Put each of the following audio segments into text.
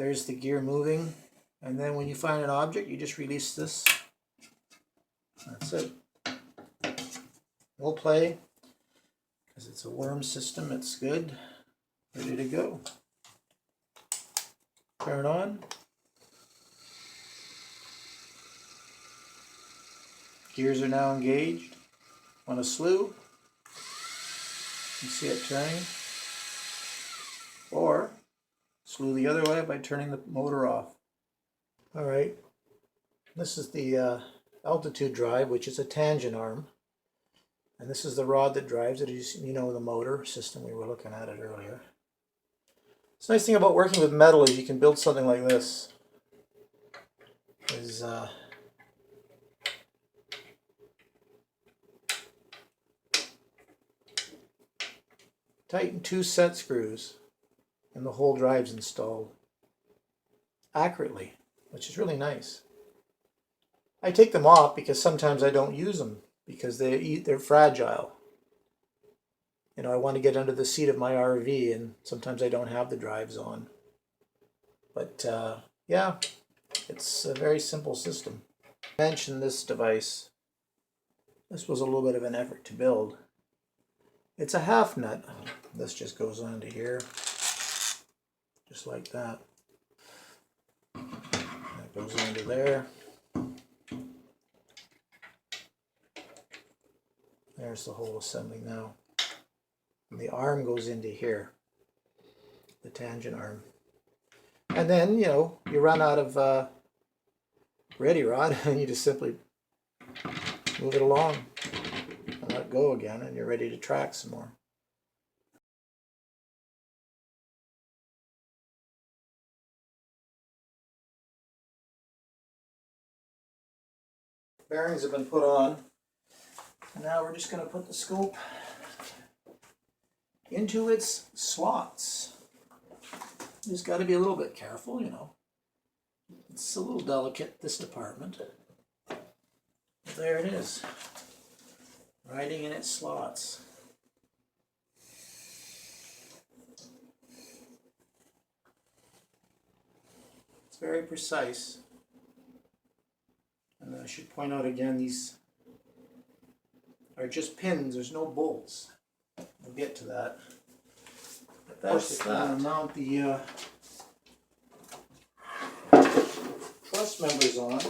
There's the gear moving, and then when you find an object, you just release this. That's it. We'll play, because it's a worm system. It's good. Ready to go. Turn on. Gears are now engaged on a slew. You see it turning. Or slew the other way by turning the motor off. Alright, this is the altitude drive, which is a tangent arm. And this is the rod that drives it, you know, the motor system. We were looking at it earlier. The nice thing about working with metal is you can build something like this. Tighten 2 set screws and the whole drive's installed accurately, which is really nice. I take them off because sometimes I don't use them because they're fragile. You know, I want to get under the seat of my RV and sometimes I don't have the drives on. But yeah, it's a very simple system. I mentioned this device. This was a little bit of an effort to build. It's a half nut. This just goes onto here, just like that. That goes into there. There's the whole assembly now. And the arm goes into here, the tangent arm. And then, you know, you run out of ready rod and you just simply move it along and let it go again, and you're ready to track some more. Bearings have been put on. And now we're just going to put the scope into its slots. You just got to be a little bit careful, you know. It's a little delicate, this department. There it is, riding in its slots. It's very precise. And I should point out again, these are just pins, there's no bolts. We'll get to that. But that's that. I'm going to mount the truss members on.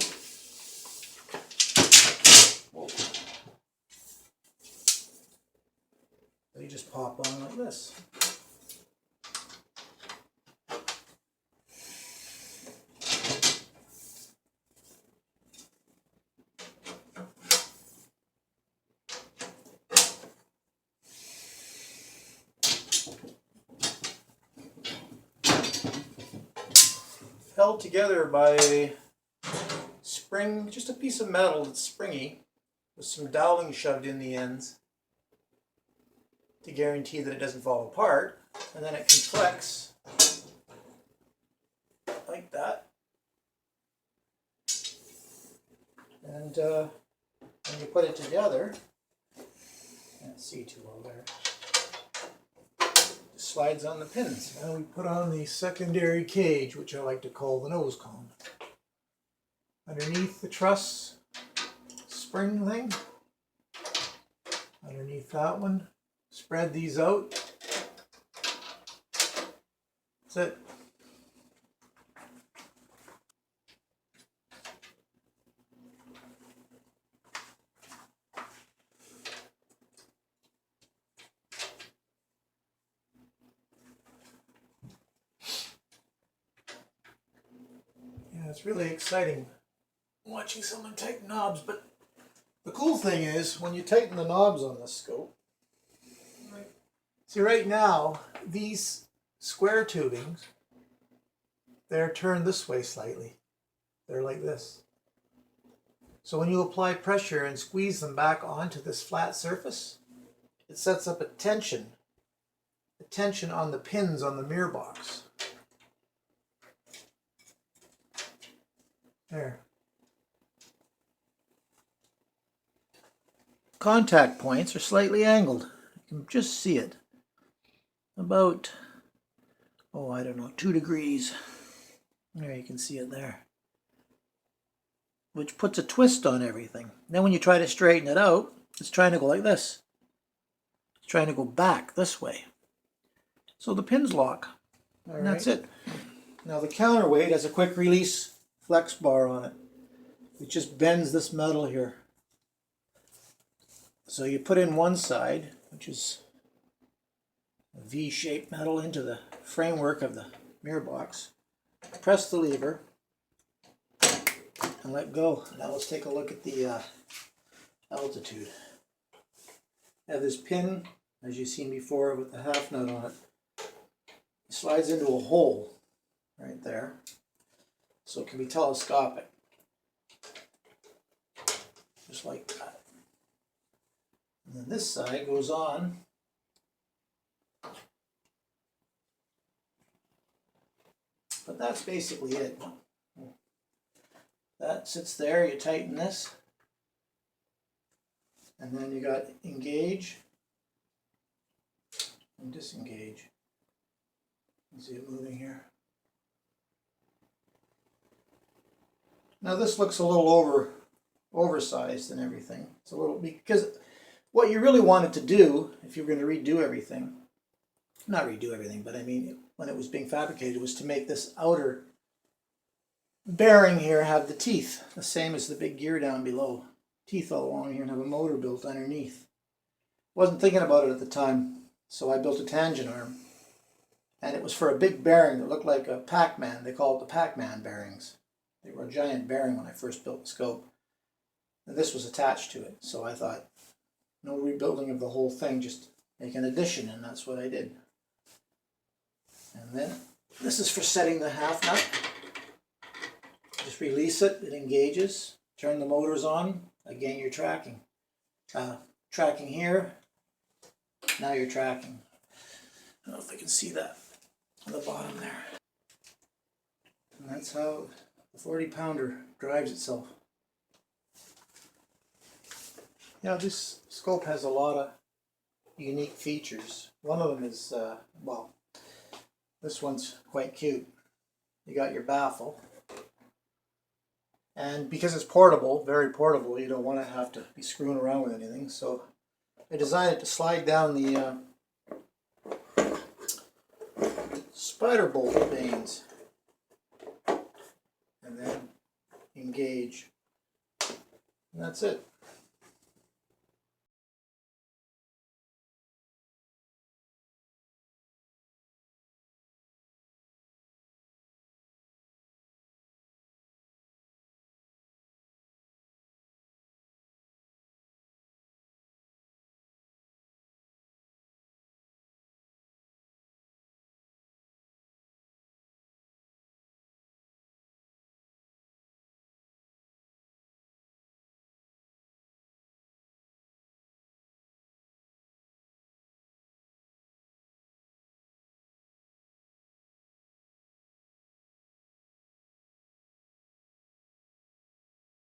Whoa. They just pop on like this. Held together by a spring, just a piece of metal that's springy, with some dowling shoved in the ends to guarantee that it doesn't fall apart, and then it can flex like that. And when you put it together, can't see too well there, slides on the pins. Now we put on the secondary cage, which I like to call the nose cone. Underneath the truss spring thing, underneath that one, spread these out. That's it. It's really exciting watching someone tighten knobs, but the cool thing is when you tighten the knobs on this scope, see right now these square tubings, they're turned this way slightly. They're like this. So when you apply pressure and squeeze them back onto this flat surface, it sets up a tension on the pins on the mirror box. There. Contact points are slightly angled. You can just see it. About, oh, I don't know, 2 degrees. There, you can see it there. Which puts a twist on everything. Then when you try to straighten it out, it's trying to go like this. It's trying to go back this way. So the pins lock. And that's it. Now the counterweight has a quick release flex bar on it. It just bends this metal here. So you put in one side, which is a V-shaped metal, into the framework of the mirror box. Press the lever and let go. Now let's take a look at the altitude. I have this pin, as you've seen before, with the half nut on it. It slides into a hole right there, so it can be telescopic, just like that. And then this side goes on. But that's basically it. That sits there, you tighten this, and then you got engage and disengage. You see it moving here. Now this looks a little oversized and everything. It's a little, because what you really wanted to do, if you were going to redo everything, not redo everything, but I mean when it was being fabricated, was to make this outer bearing here have the teeth, the same as the big gear down below. Teeth all along here, and have a motor built underneath. Wasn't thinking about it at the time, so I built a tangent arm. And it was for a big bearing that looked like a Pac-Man. They called it the Pac-Man bearings. They were a giant bearing when I first built the scope. And this was attached to it. So I thought, no rebuilding of the whole thing, just make an addition, and that's what I did. And then this is for setting the half nut. Just release it, it engages. Turn the motors on. Again, you're tracking. Tracking here. Now you're tracking. I don't know if I can see that on the bottom there. And that's how the 40-pounder drives itself. Now this scope has a lot of unique features. One of them is, well, this one's quite cute. You got your baffle. And because it's portable, very portable, you don't want to have to be screwing around with anything. So I designed it to slide down the spider bolt vanes and then engage. And that's it.